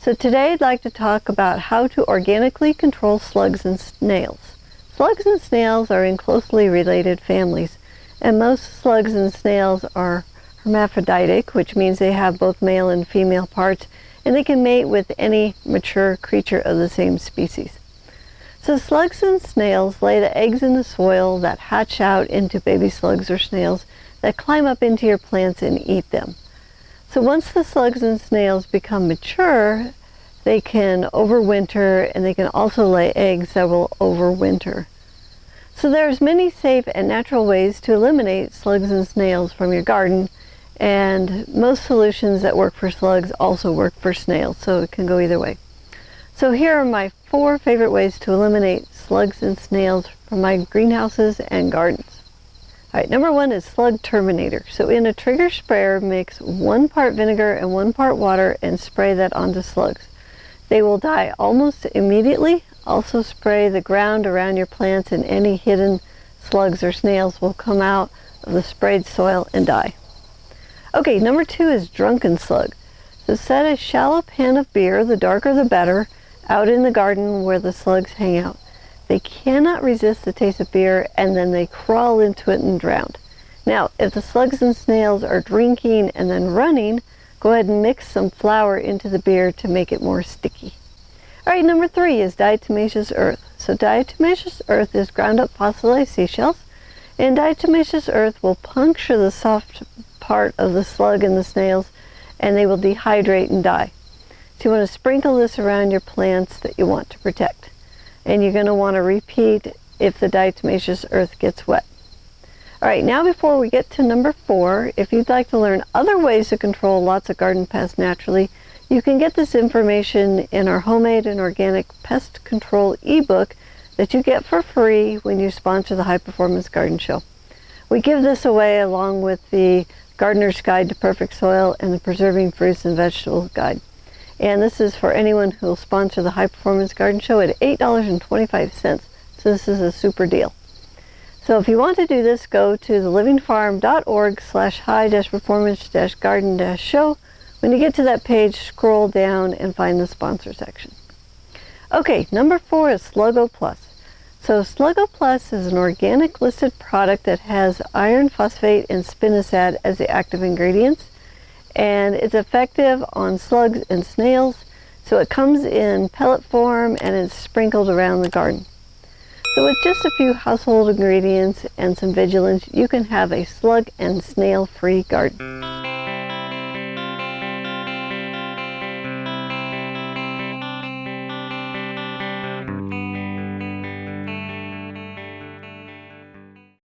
So today I'd like to talk about how to organically control slugs and snails. Slugs and snails are in closely related families, and most slugs and snails are hermaphroditic, which means they have both male and female parts, and they can mate with any mature creature of the same species. So slugs and snails lay the eggs in the soil that hatch out into baby slugs or snails that climb up into your plants and eat them. So once the slugs and snails become mature, they can overwinter, and they can also lay eggs that will overwinter. So there's many safe and natural ways to eliminate slugs and snails from your garden, and most solutions that work for slugs also work for snails, so it can go either way. So here are my 4 favorite ways to eliminate slugs and snails from my greenhouses and gardens. Alright, number 1 is slug terminator. So in a trigger sprayer, mix 1 part vinegar and 1 part water and spray that onto slugs. They will die almost immediately. Also spray the ground around your plants, and any hidden slugs or snails will come out of the sprayed soil and die. Okay, number 2 is drunken slug. So set a shallow pan of beer, the darker the better, out in the garden where the slugs hang out. They cannot resist the taste of beer, and then they crawl into it and drown. Now, if the slugs and snails are drinking and then running, go ahead and mix some flour into the beer to make it more sticky. Alright, number 3 is diatomaceous earth. So diatomaceous earth is ground up fossilized seashells, and diatomaceous earth will puncture the soft part of the slug and the snails, and they will dehydrate and die. So you want to sprinkle this around your plants that you want to protect. And you're going to want to repeat if the diatomaceous earth gets wet. Alright, now before we get to number 4, if you'd like to learn other ways to control lots of garden pests naturally, you can get this information in our Homemade and Organic Pest Control ebook that you get for free when you sponsor the High Performance Garden Show. We give this away along with the Gardener's Guide to Perfect Soil and the Preserving Fruits and Vegetables Guide. And this is for anyone who will sponsor the High Performance Garden Show at $8.25. So this is a super deal. So if you want to do this, go to thelivingfarm.org/high-performance-garden-show. When you get to that page, scroll down and find the sponsor section. Okay, number 4 is Sluggo Plus. So Sluggo Plus is an organic listed product that has iron phosphate and spinosad as the active ingredients, and it's effective on slugs and snails. So it comes in pellet form and it's sprinkled around the garden. So with just a few household ingredients and some vigilance, you can have a slug and snail free garden.